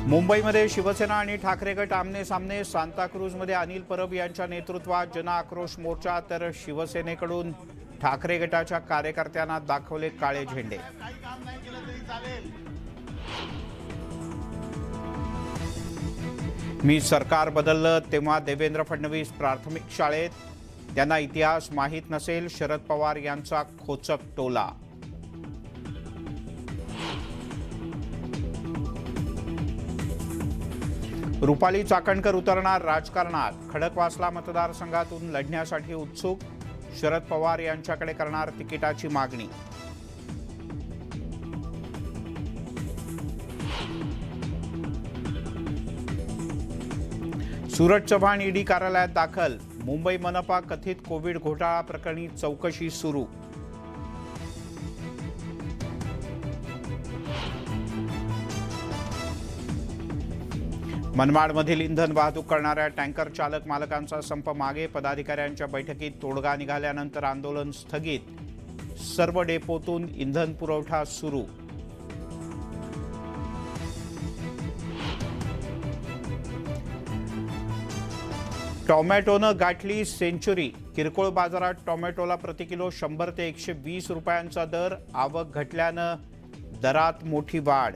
मुंबईमध्ये शिवसेना आणि ठाकरे गट आमने सामने। सांताक्रूजमध्ये अनिल परब यांच्या नेतृत्वात जनआक्रोश मोर्चा, तर शिवसेनेकडून ठाकरे गटाच्या कार्यकर्त्यांना दाखवले काळे झेंडे। मी सरकार बदललं तेव्हा देवेंद्र फडणवीस प्राथमिक शाळेत, त्यांना इतिहास माहीत नसेल, शरद पवार यांचा खोचक टोला। रुपाली चाकणकर उतरणार राजकारणात, खडकवासला मतदारसंघातून लढण्यासाठी उत्सुक, शरद पवार यांच्याकडे करणार तिकिटाची मागणी। सूरज चव्हाण ईडी कार्यालयात दाखल, मुंबई मनपा कथित कोविड घोटाळा प्रकरणी चौकशी सुरू। मनमाडमधील इंधन वाहतूक करणाऱ्या टँकर चालक मालकांचा संप मागे, पदाधिकाऱ्यांच्या बैठकीत तोडगा निघाल्यानंतर आंदोलन स्थगित, सर्व डेपोतून इंधन पुरवठा सुरू। टोमॅटोनं गाठली सेंचुरी, किरकोळ बाजारात टोमॅटोला प्रति किलो 100 ते 120 रुपयांचा दर, आवक घटल्यानं दरात मोठी वाढ।